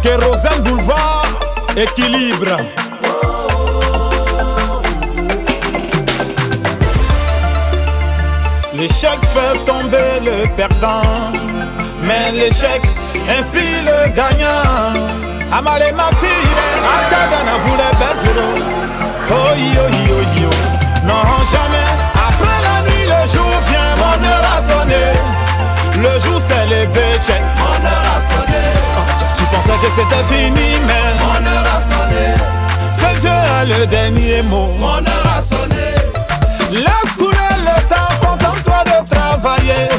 Kérosène Boulevard, équilibre. L'échec fait tomber le perdant, mais l'échec inspire le gagnant. Amalé ma fille, Akadana voulait baiser. Oh yo yo yo, non jamais. Après la nuit, le jour vient, mon heure a sonné. Le jour s'est levé, check, mon heure a sonné. Tu pensais que c'était fini, mais mon heure a sonné. Seul Dieu a le dernier mot, mon heure a sonné. Laisse couler le temps, contente-toi de travailler.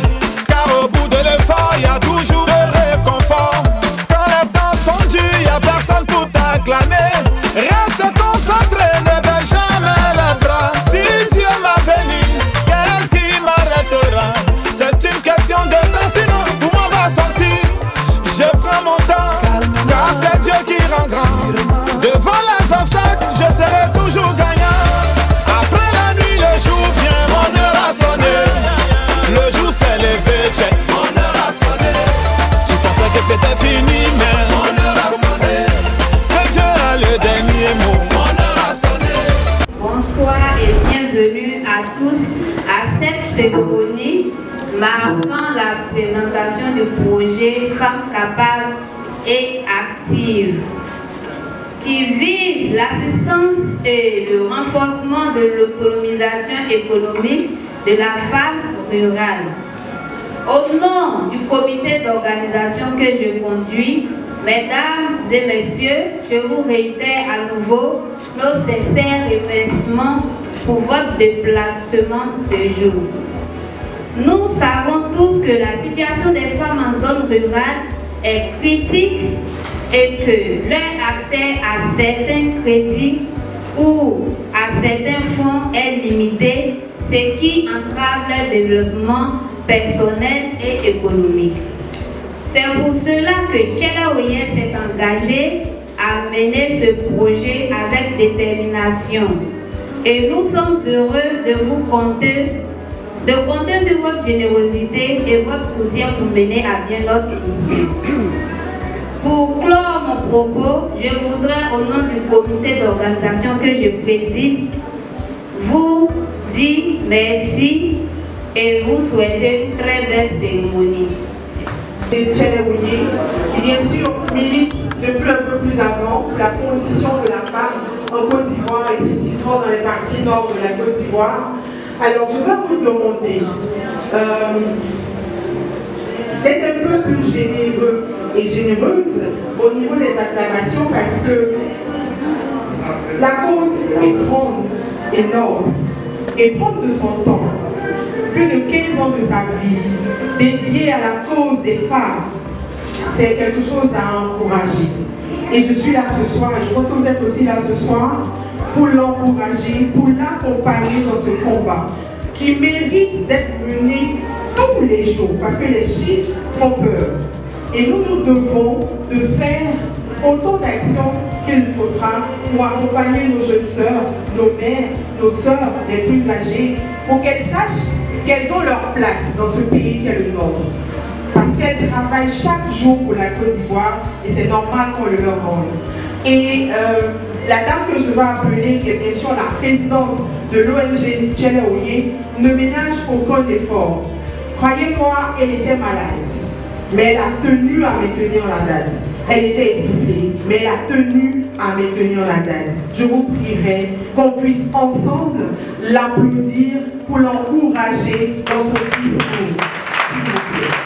Car au bout de l'effort, y a toujours de réconfort. Quand les temps sont durs, y a personne pour t'acclamer. Reste concentré, ne baisse jamais les bras. Si Dieu m'a béni, qu'est-ce qui m'arrêtera? C'est une question de temps, sinon où m'en va sortir. Je prends mon temps, car c'est Dieu qui rend grand. Devant les obstacles, je serai toujours gagnant. Après la nuit, le jour vient, mon heure a sonné. Le jour s'est levé, check, mon heure a sonné. Tu pensais que c'était fini, mais mon heure a sonné. C'est Dieu a le dernier mot, mon heure a sonné. Bonsoir et bienvenue à tous à cette cérémonie marquant la présentation du projet Femmes capables et actives qui vise l'assistance et le renforcement de l'autonomisation économique de la femme rurale. Au nom du comité d'organisation que je conduis, mesdames et messieurs, je vous réitère à nouveau nos sincères remerciements pour votre déplacement ce jour. Nous savons tous que la situation des femmes en zone rurale est critique et que leur accès à certains crédits ou à certains fonds est limité, ce qui entrave leur développement personnel et économique. C'est pour cela que Tchela Oye s'est engagé à mener ce projet avec détermination. Et nous sommes heureux de vous compter sur votre générosité et votre soutien pour mener à bien notre mission. Pour clore mon propos, je voudrais, au nom du comité d'organisation que je préside, vous dire merci et vous souhaiter une très belle cérémonie. C'est Tchela Oye qui bien sûr milite depuis un peu plus avant pour la condition de la femme en Côte d'Ivoire et précisément dans les parties nord de la Côte d'Ivoire. Alors je vais vous demander d'être un peu plus généreux et généreuse au niveau des acclamations parce que la cause est grande, énorme, et prendre de son temps, plus de 15 ans de sa vie, dédié à la cause des femmes, c'est quelque chose à encourager. Et je suis là ce soir, et je pense que vous êtes aussi là ce soir, pour l'encourager, pour l'accompagner dans ce combat, qui mérite d'être mené tous les jours, parce que les chiffres font peur. Et nous devons de faire autant d'actions qu'il faudra pour accompagner nos jeunes sœurs, nos mères, nos sœurs les plus âgées, pour qu'elles sachent qu'elles ont leur place dans ce pays qu'est le nôtre. Parce qu'elles travaillent chaque jour pour la Côte d'Ivoire et c'est normal qu'on le leur rende. Et la dame que je vais appeler, qui est bien sûr la présidente de l'ONG Tchela Oye, ne ménage aucun effort. Croyez-moi, elle était malade, mais elle a tenu à maintenir la date. Elle était essoufflée, mais elle a tenu à maintenir la date. Je vous prierai qu'on puisse ensemble l'applaudir pour l'encourager dans son discours. S'il vous plaît.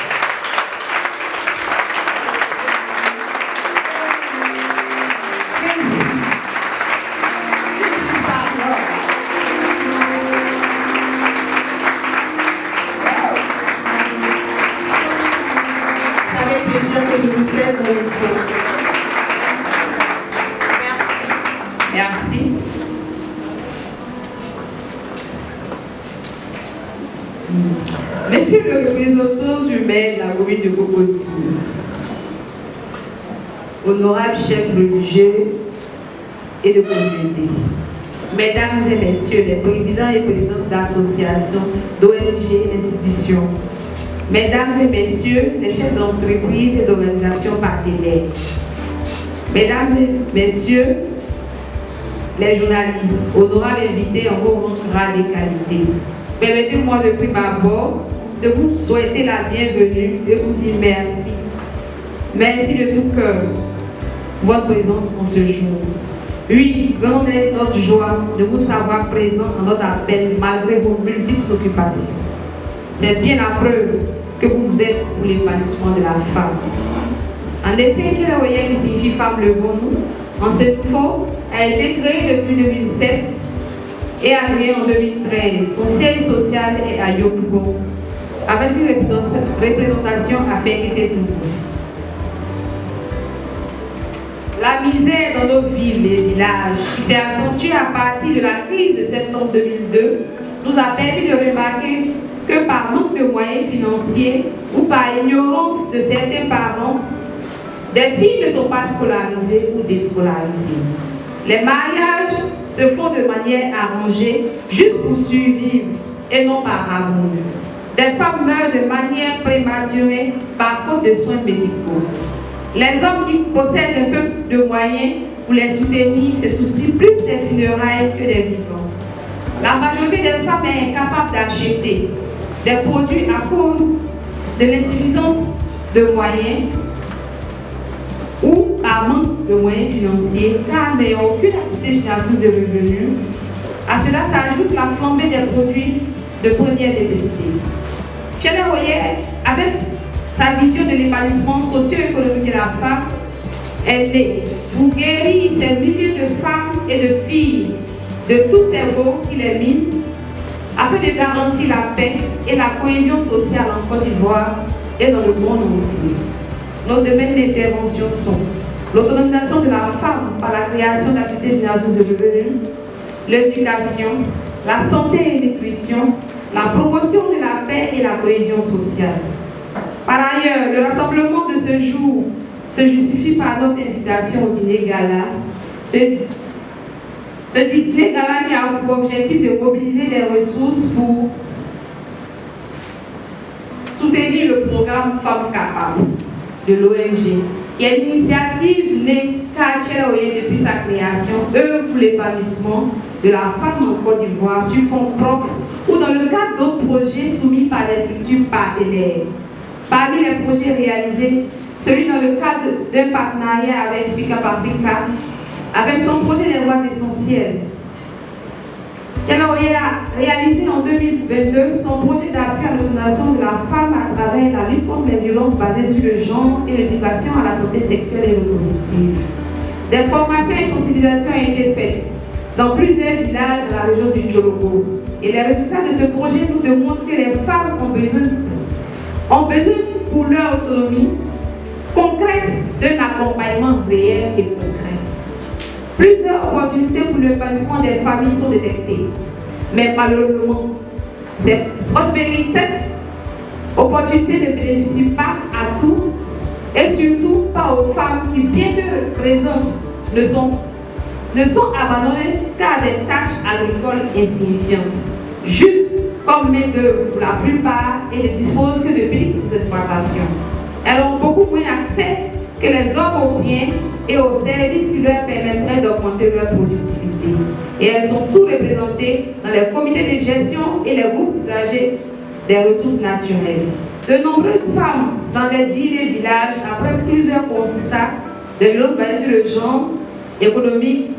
Merci. Monsieur le représentant du maire de la commune de Cocody, honorable chef religieux et de communauté, mesdames et messieurs les présidents et présidentes d'associations, d'ONG, institutions, Mesdames et messieurs, les chefs d'entreprise et d'organisations partenaires, mesdames et messieurs, les journalistes, honorables invités en vos grades et qualités, permettez-moi de prime abord de vous souhaiter la bienvenue et vous dire merci. Merci de tout cœur pour votre présence en ce jour. Oui, grande est notre joie de vous savoir présent à notre appel malgré vos multiples occupations. C'est bien la preuve que vous êtes pour l'épanouissement de la femme. En effet, Tchéléoyen, qui signifie femme levons-nous, en cette forme, a été créé depuis 2007 et arrivé en 2013. Son siège social est à Yopougon, avec une représentation à Féké-Sétoubou. La misère dans nos villes et villages, qui s'est accentuée à partir de la crise de septembre 2002, nous a permis de remarquer que par manque de moyens financiers ou par ignorance de certains parents, des filles ne sont pas scolarisées ou déscolarisées. Les mariages se font de manière arrangée, juste pour survivre et non par amour. Des femmes meurent de manière prématurée par faute de soins médicaux. Les hommes qui possèdent un peu de moyens pour les soutenir se soucient plus des funérailles que des vivants. La majorité des femmes est incapable d'acheter des produits à cause de l'insuffisance de moyens ou par manque de moyens financiers, car n'ayant aucune activité génératrice de revenus. À cela s'ajoute la flambée des produits de première nécessité. Tchéléoyen, avec sa vision de l'épanouissement socio-économique de la femme, est née pour guérir ces milliers de femmes et de filles de tous ces maux qui les minent, afin de garantir la paix et la cohésion sociale en Côte d'Ivoire et dans le monde entier. Nos domaines d'intervention sont l'autonomisation de la femme par la création d'activités génératrices de revenus, l'éducation, la santé et la nutrition, la promotion de la paix et la cohésion sociale. Par ailleurs, le rassemblement de ce jour se justifie par notre invitation au dîner gala. Ce dîner gala qui a pour objectif de mobiliser des ressources pour soutenir le programme Femmes Capables de l'ONG, qui est une initiative née à Tchéléoyen depuis sa création, œuvre pour l'épanouissement de la femme en Côte d'Ivoire sur fonds propres ou dans le cadre d'autres projets soumis par les structures partenaires. Parmi les projets réalisés, celui dans le cadre d'un partenariat avec Speak Up Africa, avec son projet des voies essentielles. Tchéléoyen a réalisé en 2022 son projet d'appui à l'autonomisation de la femme à travers la lutte contre les violences basées sur le genre et l'éducation à la santé sexuelle et reproductive. Des formations et sensibilisations ont été faites dans plusieurs villages de la région du Tchologo. Et les résultats de ce projet nous démontrent que les femmes ont besoin pour leur autonomie concrète d'un accompagnement réel et concret. Plusieurs opportunités pour l'épanouissement des familles sont détectées, mais malheureusement, cette opportunité ne bénéficie pas à tous et surtout pas aux femmes qui, bien que présentes, ne sont abandonnées qu'à des tâches agricoles insignifiantes, juste comme main-d'œuvre pour la plupart et ne disposent que de petites exploitations. Elles ont beaucoup moins accès que les hommes aux biens et aux services qui leur permettraient d'augmenter leur productivité. Et elles sont sous-représentées dans les comités de gestion et les groupes usagers des ressources naturelles. De nombreuses femmes dans les villes et villages, après plusieurs constats de violences basées sur le genre économique,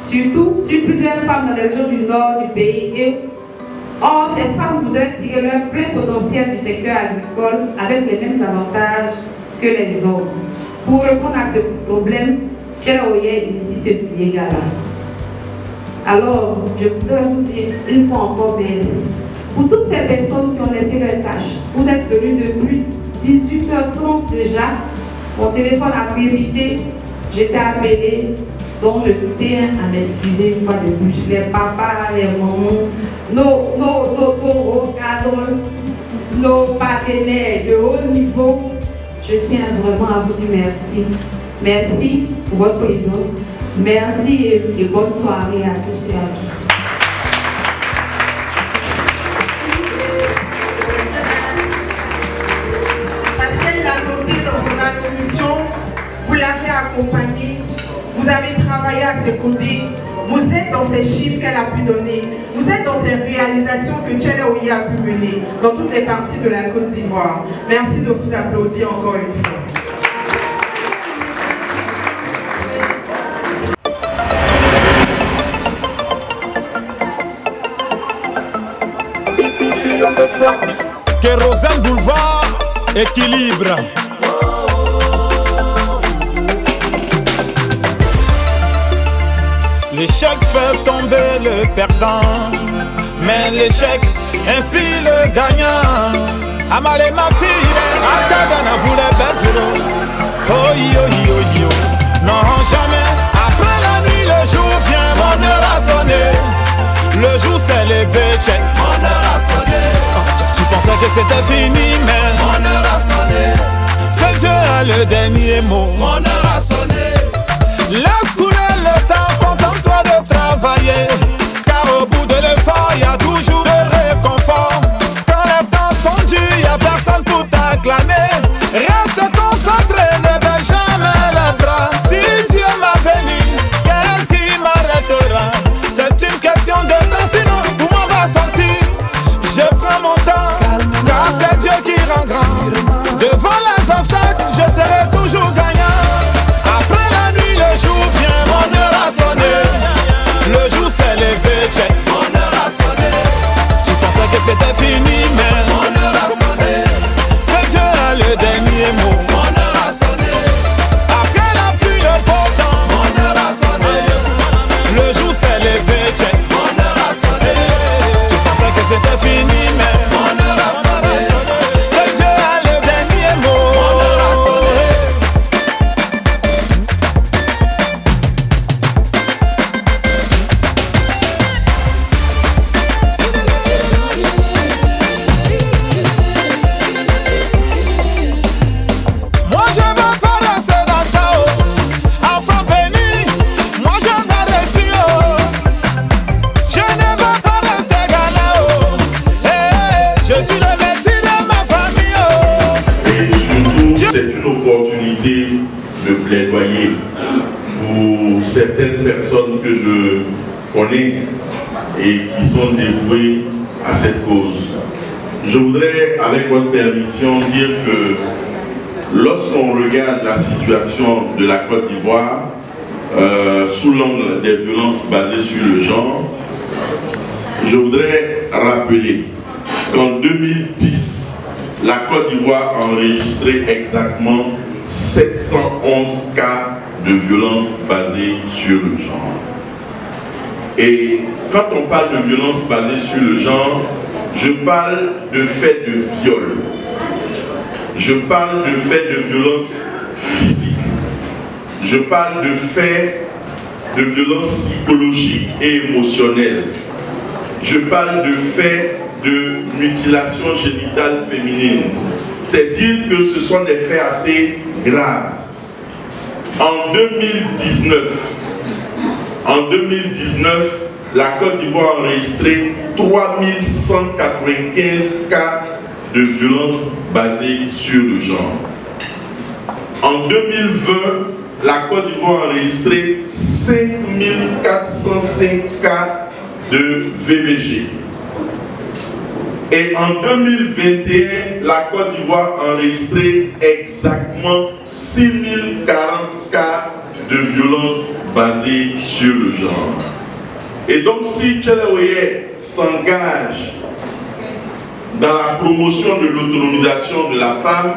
surtout sur plusieurs femmes dans les régions du nord du pays. Or, ces femmes voudraient tirer leur plein potentiel du secteur agricole avec les mêmes avantages que les hommes. Pour répondre à ce problème, Tchéléoyen initie ce dîner gala. Alors, je voudrais vous dire une fois encore merci. Pour toutes ces personnes qui ont laissé leur tâche, vous êtes venus depuis 18h30 déjà. Mon téléphone a priorité, j'étais appelée, donc je tiens à m'excuser une fois de plus. Les papas, les mamans, nos cadres, nos partenaires de haut niveau, je tiens vraiment à vous dire merci. Merci pour votre présence. Merci et bonne soirée à tous et à tous. Koundé, vous êtes dans ces chiffres qu'elle a pu donner, vous êtes dans ces réalisations que Tchèle Oye a pu mener dans toutes les parties de la Côte d'Ivoire. Merci de vous applaudir encore une fois. Kérosène Boulevard, équilibre. L'échec fait tomber le perdant, mais l'échec inspire le gagnant. Amale ma fille, Akadana voulait baisser. Oh yo yo yo, non jamais. Après la nuit, le jour vient, mon heure a sonné. Le jour s'est levé, check, mon heure a sonné. Tu pensais que c'était fini, mais mon heure a sonné. C'est Dieu a le dernier mot, mon heure a sonné. Laisse couler le temps, contente-toi de travailler. Car au bout de l'effort, y a toujours le réconfort. Quand les temps sont durs, y a personne pour t'acclamer. Reste concentré, ne baisse jamais les bras. Si Dieu m'a béni, qu'est-ce qui m'arrêtera? C'est une question de temps, sinon où m'en va sortir. Je prends mon temps, car c'est Dieu qui rend grand. Devant les obstacles, je serai toujours gagnant. Après la nuit, le jour vient, mon heure a sonné. Le jour s'est levé, check, mon heure a sonné. Tu pensais que c'était fini, mais mon heure a sonné. C'est Dieu a le dernier mot, mon heure a sonné. Après la pluie, le beau temps, mon heure a sonné. Le jour s'est levé, check, mon heure a sonné. Tu pensais que c'était fini, mais mon heure a sonné. C'est Dieu a le dernier mot, mon heure a sonné. Moi je veux pas rester dans ça, oh. Enfant béni, moi je veux réussir, oh. Je ne veux pas rester galant, oh. Je suis le messie de ma famille, oh. Et surtout, c'est une opportunité de plaidoyer pour certaines personnes que je connais et qui sont dévouées à cette cause. Je voudrais, avec votre permission, dire que lorsqu'on regarde la situation de la Côte d'Ivoire sous l'angle des violences basées sur le genre, je voudrais rappeler qu'en 2010, la Côte d'Ivoire a enregistré exactement 711 cas de violences basées sur le genre. Et quand on parle de violences basées sur le genre, je parle de faits de viol. Je parle de faits de violence physique. Je parle de faits de violence psychologique et émotionnelle. Je parle de faits de mutilation génitale féminine. C'est dire que ce sont des faits assez graves. En 2019, la Côte d'Ivoire a enregistré 3195 cas de violences basées sur le genre. En 2020, la Côte d'Ivoire a enregistré 5405 cas de VBG. Et en 2021, la Côte d'Ivoire a enregistré exactement 6040 cas de violences basées sur le genre. Et donc si Tchèle Oye s'engage dans la promotion de l'autonomisation de la femme,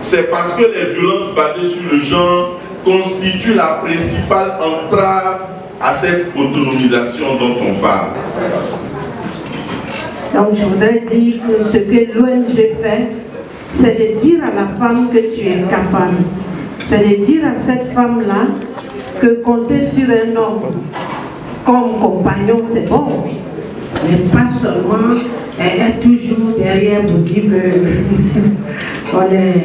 c'est parce que les violences basées sur le genre constituent la principale entrave à cette autonomisation dont on parle. Donc je voudrais dire que ce que l'ONG fait, c'est de dire à la femme que tu es capable. C'est de dire à cette femme-là que compter sur un homme comme compagnon, c'est bon. Mais pas seulement être toujours derrière pour dire que on est...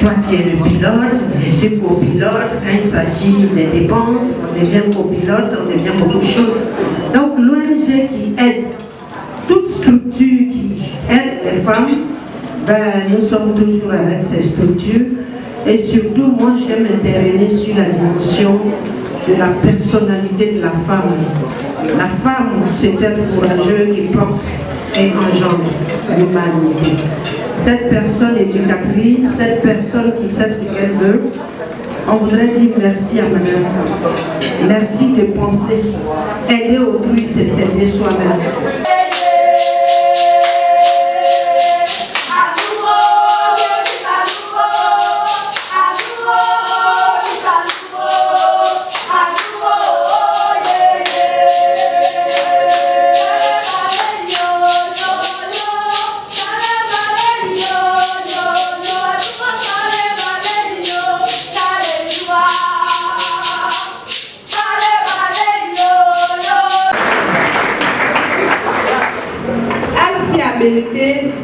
Toi tu es le pilote, je suis copilote. Quand il s'agit des dépenses, on devient copilote, on devient beaucoup de choses. Donc l'ONG qui aide, toute structure qui aide les femmes, ben, nous sommes toujours avec ces structures. Et surtout, moi j'aime intervenir sur la dimension de la personnalité de la femme. La femme, c'est être courageux qui porte et engendre l'humanité. Cette personne éducatrice, cette personne qui sait ce qu'elle veut, on voudrait dire merci à madame. Merci de penser. Aider autrui, c'est s'aider soi-même.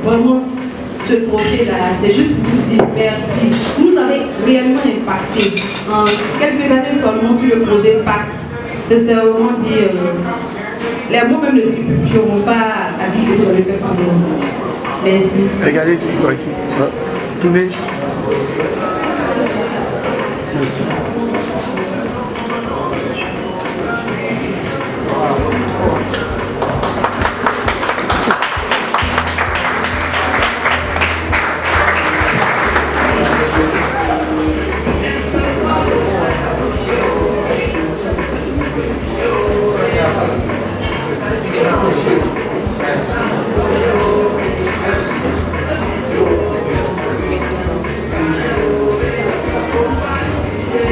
Vraiment ce projet-là, c'est juste pour vous dire merci. Vous nous avez réellement impacté en quelques années seulement sur le projet PAX. C'est vraiment dire, les mots même ne suffiront pas à dire ce que vous avez fait pendant. Merci. Regardez ici, quoi, ici. Tournez. Merci.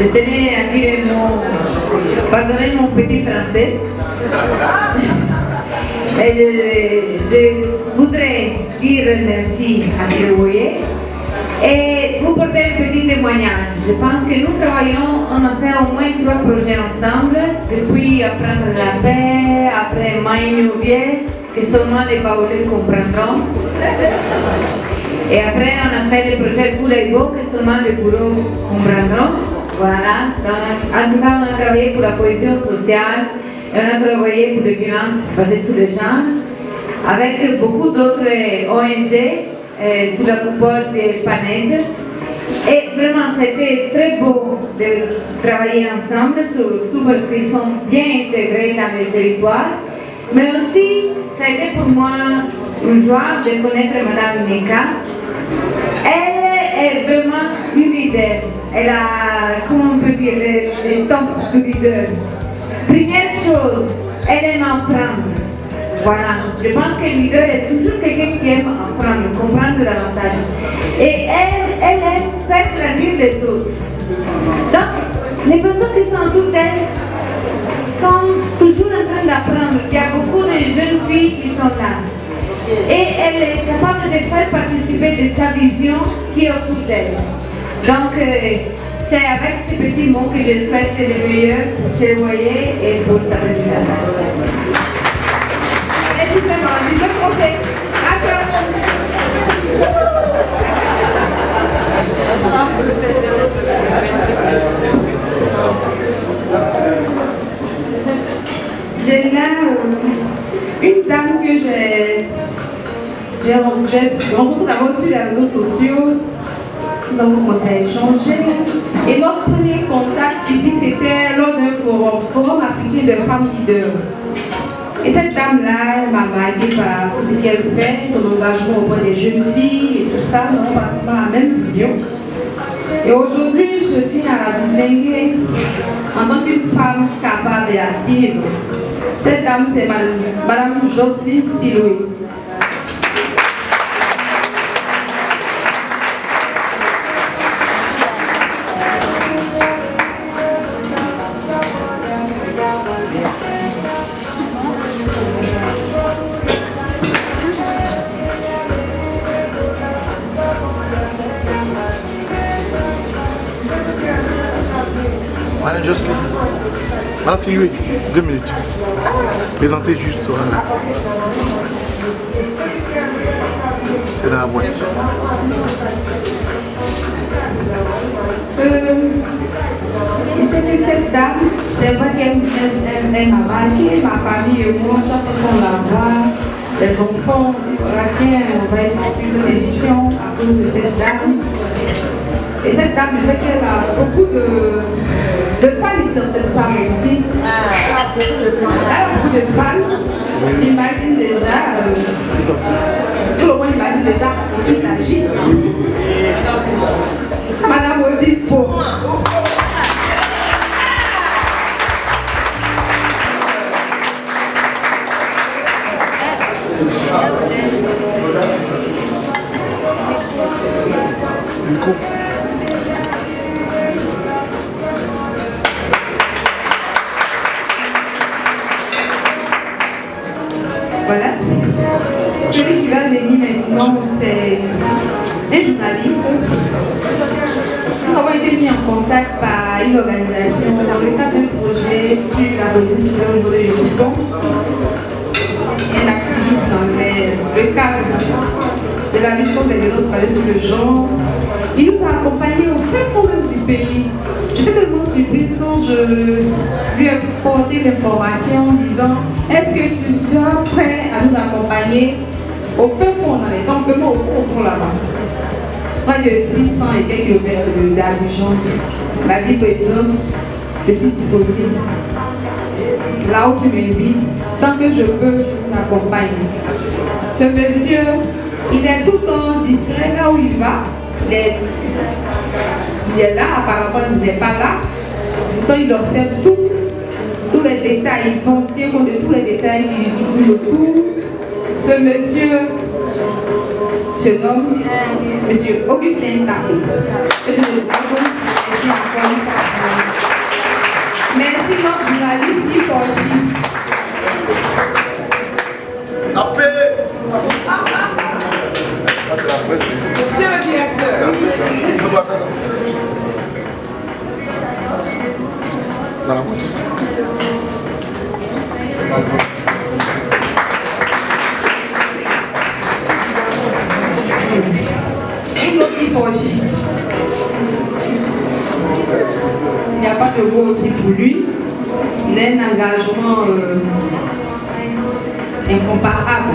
Je tenais à dire pardonnez mon petit français. Je voudrais dire merci à Clévoyer et vous porter un petit témoignage. Je pense que nous travaillons, on a fait au moins 3 projets ensemble, depuis Apprendre la paix, après Maïmouvier, que seulement les Baoulés comprendront. Et après, on a fait le projet Boulaibo, que seulement les Boulots comprendront. Voilà, donc, en tout cas, on a travaillé pour la cohésion sociale et on a travaillé pour les violences basées sur le genre avec beaucoup d'autres ONG sous la coupole de PANED. Et vraiment, c'était très beau de travailler ensemble, surtout parce qu'ils sont bien intégrés dans les territoires. Mais aussi, ça a été pour moi une joie de connaître Mme Nika. Elle est vraiment une leader. Elle a, comment on peut dire, les temps du leader. Première chose, elle aime apprendre. Voilà, je pense que le leader est toujours quelqu'un qui aime apprendre, comprendre davantage. Et elle aime faire grandir les autres. Donc, les personnes qui sont autour d'elle sont toujours en train d'apprendre. Il y a beaucoup de jeunes filles qui sont là. Et elle est capable de faire participer de sa vision qui est autour d'elle. Donc, c'est avec ces petits mots que je souhaite le meilleur pour Chévoyer et pour sa présidente. Merci vraiment. Je peux compter. J'ai là une dame que j'ai rencontrée d'abord sur les réseaux sociaux. Nous avons commencé à échanger. Et notre premier contact physique, c'était lors d'un forum africain de femmes leaders. Et cette dame-là, elle m'a marquée par tout ce qu'elle fait, son engagement auprès des jeunes filles et tout ça. Nous avons pratiquement la même vision. Et aujourd'hui, je tiens à la distinguer en tant qu'une femme capable et active. Cette dame, c'est Madame Jocelyne Siloué. Madame Jocelyne. Madame Siloué, 2 minutes. Présentez juste, voilà. C'est dans la boîte. C'est que cette dame, c'est vrai qu'elle m'a marqué, ma famille et moi, chaque fois qu'on la voit, les enfants, on va suivre cette émission à cause de cette dame. Et cette dame, je sais qu'elle a beaucoup de fans ici dans cette salle aussi. Elle a beaucoup de fans. J'imagine déjà, tout le monde imagine déjà de qui il s'agit. Madame Odile Pau. Voilà. Celui qui va venir maintenant, c'est un journaliste. Nous avons été mis en contact par une organisation dans le cadre d'un projet sur la politique sociale au niveau de l'Union. Un activiste dans le cadre de la lutte contre les violences basées sur le genre. Il nous a accompagnés au fin fond même du pays. J'étais tellement surprise quand je lui ai porté l'information en disant est-ce que tu seras prêt à nous accompagner au fin fond dans les campements au fond là-bas. Près de 600 et quelques kilomètres d'Abidjan. Ma vie présidente, je suis disponible. Là où tu m'invites, tant que je peux, je t'accompagne. Ce monsieur, il est tout le temps discret là où il va. Il est là, apparemment il n'est pas là. Pourtant il observe tous les détails, il tient compte de tous les détails qui tournent autour. Ce monsieur se nomme monsieur Augustin Taré. Merci notre journaliste Yves. Monsieur le directeur. Dans la boîte. Il n'y a pas de mots aussi pour lui. Il a un engagement incomparable.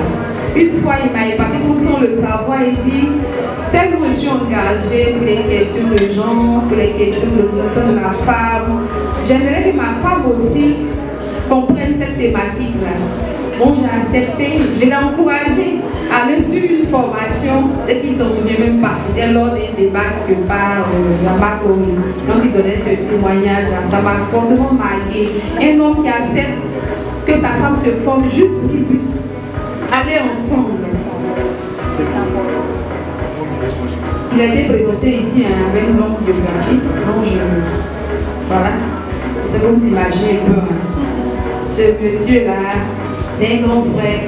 Une fois, il m'a épargné sans le savoir et dit tellement je suis engagée pour les questions de genre, pour les questions de promotion de la femme. J'aimerais que ma femme aussi comprenne cette thématique-là. Bon, j'ai accepté, je l'ai encouragé à aller suivre une formation, peut-être qu'il ne s'en souvient même pas. C'était lors d'un débat que par la marque, donc il donnait ce témoignage, ça m'a fortement marqué. Un homme qui accepte que sa femme se forme juste pour qu'ils puissent aller ensemble. Il a été présenté ici avec une longue biographie, donc voilà, c'est comme vous imaginez un peu. Ce monsieur-là, c'est un grand frère,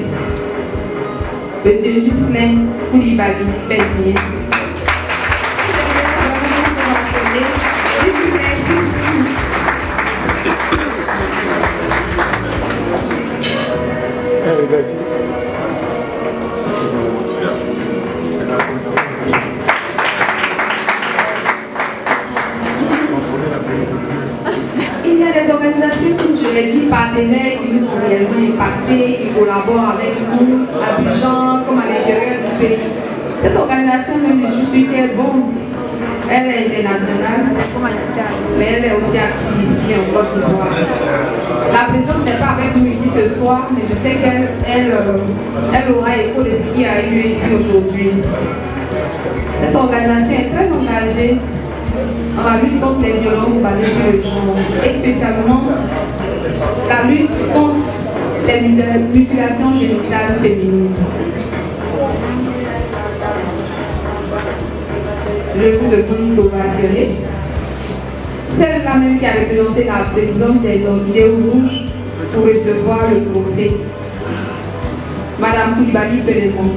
monsieur Justin Koulibaly Pellier. Il y a des organisations, comme je l'ai dit, partenaires qui nous ont réellement impactés, qui collaborent avec nous, à Abidjan, comme à l'intérieur du pays. Cette organisation, même je suis qu'elle est bonne. Elle est internationale, mais elle est aussi active ici en Côte d'Ivoire. La présidente n'est pas avec nous ici ce soir, mais je sais qu'elle aura écho de ce qui a eu lieu ici aujourd'hui. Cette organisation est très engagée dans la lutte contre les violences basées sur le genre, et spécialement la lutte contre les mutilations génitales féminines. Le coup de boule ovationné. Celle-là même qui a représenté la présidente des Orchidées Rouges pour recevoir le trophée. Madame Koulibaly Pellemont.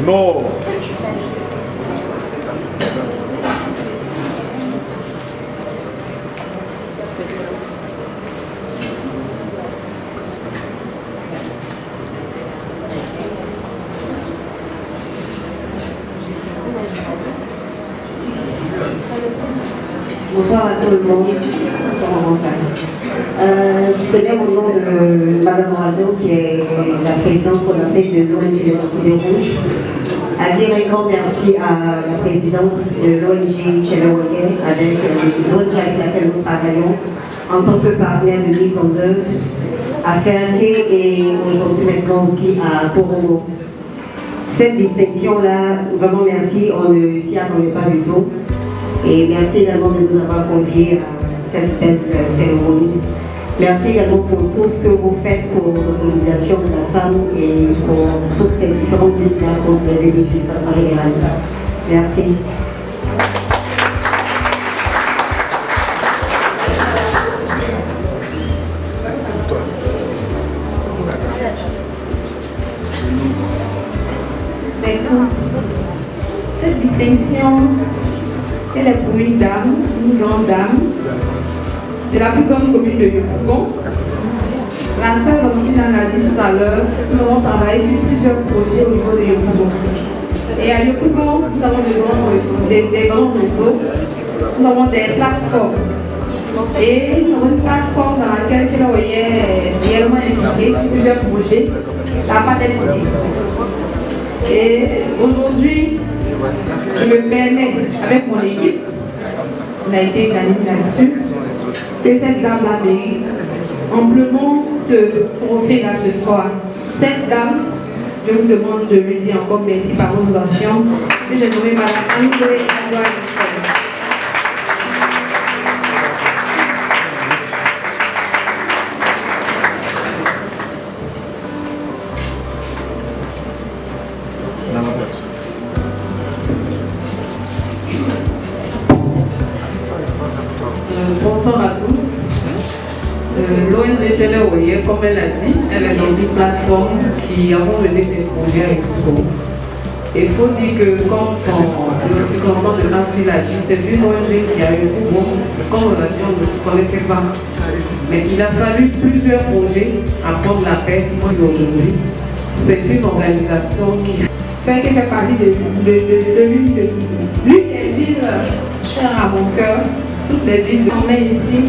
Non. Bonsoir à tout le monde. en montagne. Je connais au nom de Madame Rado, qui est la présidente fondatrice de l'ONG Les Orchidées Rouges. À dire un grand merci à la présidente de l'ONG Tchéléwogué, avec l'ONG avec laquelle nous travaillons en tant que partenaire de mise en œuvre à Ferré et aujourd'hui maintenant aussi à Korongo. Cette distinction-là, vraiment merci, on ne s'y attendait pas du tout. Et merci également de nous avoir conviés à cette belle cérémonie. Merci également pour tout ce que vous faites pour l'autonomisation de la femme et pour toutes ces différentes luttes-là qu'on vous avez vécues de façon générale. Merci. Cette distinction, elle est pour une dame, une grande dame, de la plus grande commune de Yopougon. La sœur Valentina l'a dit tout à l'heure, nous avons travaillé sur plusieurs projets au niveau de Yopougon. Et à Yopougon, nous avons des grands réseaux, nous avons des plateformes. Et nous avons une plateforme dans laquelle Tchéléwogué est réellement impliqué sur plusieurs projets, la paternité. Et aujourd'hui, je me permets, avec mon équipe, on a été unanime là-dessus, que cette dame-là mérite amplement ce trophée-là ce soir. Cette dame, je vous demande de lui dire encore merci par vos donations, que j'ai nommé Madame André Adouane. Bonsoir à tous. L'ONG Tchéléwogué, comme elle a dit, elle est dans une plateforme qui a mené des projets à Yopougon. Il faut dire que quand le commandant de Napsi l'a dit, c'est une ONG qui a eu Yopougon. Comme on l'a dit, on ne se connaissait pas. Mais il a fallu plusieurs projets à prendre la paix aujourd'hui. C'est une organisation qui fait partie de l'une des villes chères à mon cœur, toutes les villes qu'on met ici.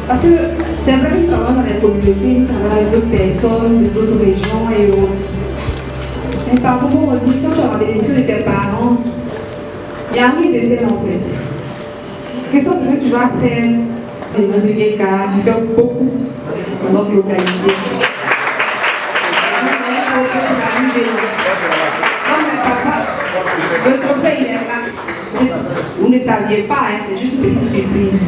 Parce que c'est vrai que nous travaillons dans les communautés, nous travaillons avec d'autres personnes, d'autres régions et autres. Mais par moment, on dit, quand tu as la bénédiction de tes parents, il n'y a rien de tel en fait. Quelque chose que tu vas faire, les gens du Géka, tu fais beaucoup dans notre localité. Le trophée, il est là. Vous ne saviez pas, hein, c'est juste une petite surprise.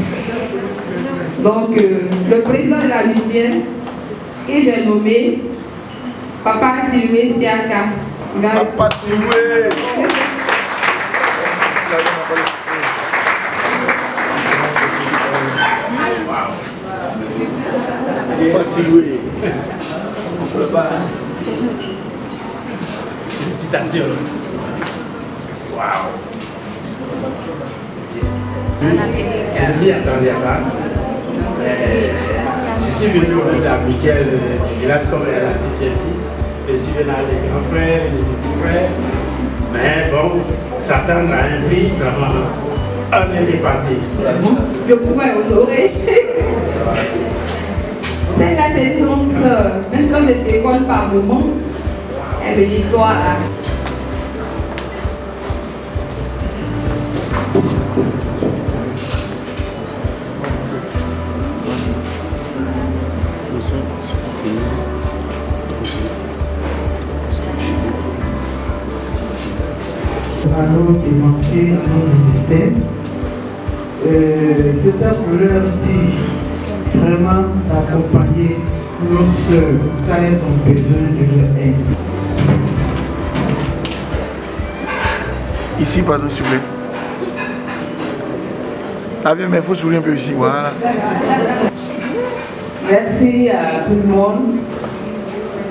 Donc, le président de la mutuelle, que j'ai nommé Papa Silvé Siaka. Papa Silvé. Papa Silvé. Félicitations. Waouh. Je ne m'y attendais pas. Je suis venu au de la mutuelle du village comme elle a si bien dit. Je suis venu avec les grands frères, les petits frères. Mais bon, s'attendre à un prix vraiment un année passée. Je pouvais honorer. Celle-là, c'est une grande sœur. Même quand je décolle par moment, elle me dit toi. Allons dénoncer nos ministères. C'est un pour leur dire vraiment d'accompagner nos soeurs quand elles ont besoin de leur aide. Ici, pardon, s'il vous plaît. Ah bien, mais il faut sourire un peu ici, voilà. Merci à tout le monde.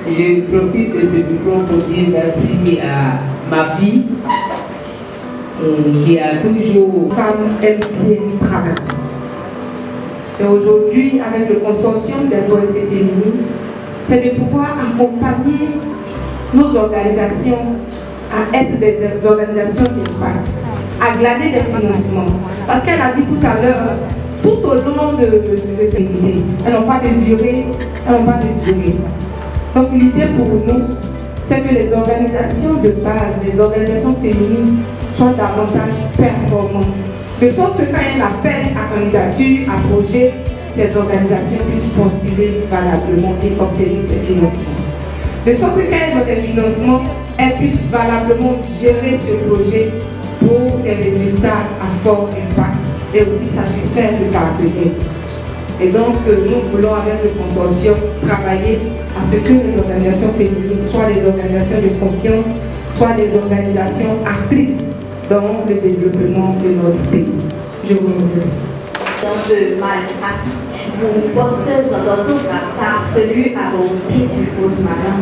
Je profite de ce micro pour dire merci à ma fille qui a toujours femme aime bien travailler. Et aujourd'hui, avec le consortium des OSCE Gemini, c'est de pouvoir accompagner nos organisations à être des organisations d'impact, à glaner des financements. Parce qu'elle a dit tout à l'heure tout au long de ces idées. Elles n'ont pas de durée, elles n'ont pas de durée. Donc l'idée pour nous, c'est que les organisations de base, les organisations féminines soient davantage performantes. De sorte que quand il y a un appel à candidature, à projet, ces organisations puissent postuler valablement et obtenir ces financements. De sorte que quand elles ont des financements, elles puissent valablement gérer ce projet pour des résultats à fort impact et aussi satisfaire le partenaire. Et donc, nous voulons avec le consortium travailler à ce que les organisations féminines soient des organisations de confiance, soient des organisations actrices dans le développement de notre pays. Je vous remercie. De Malgrâce, vous portez d'orthographe parvenue à volonté du Post-Malin.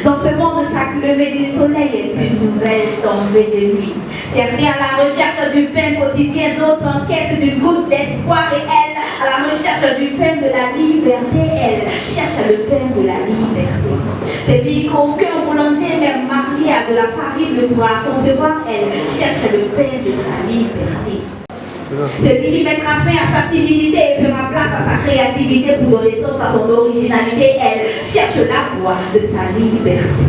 Dans ce monde, chaque lever du soleil est une nouvelle tombée de nuit. Certains à la recherche du pain quotidien, d'autres en quête d'une goutte d'espoir réel. À la recherche du pain de la liberté, elle cherche le pain de la liberté. C'est lui qu'aucun boulanger, même marié à de la farine, ne pourra concevoir, elle cherche le pain de sa liberté. Celui qui mettra fin à sa timidité et fera place à sa créativité pour donner sens à son originalité, elle cherche la voie de sa liberté.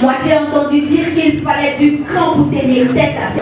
Moi j'ai entendu dire qu'il fallait du cran pour tenir tête à ses...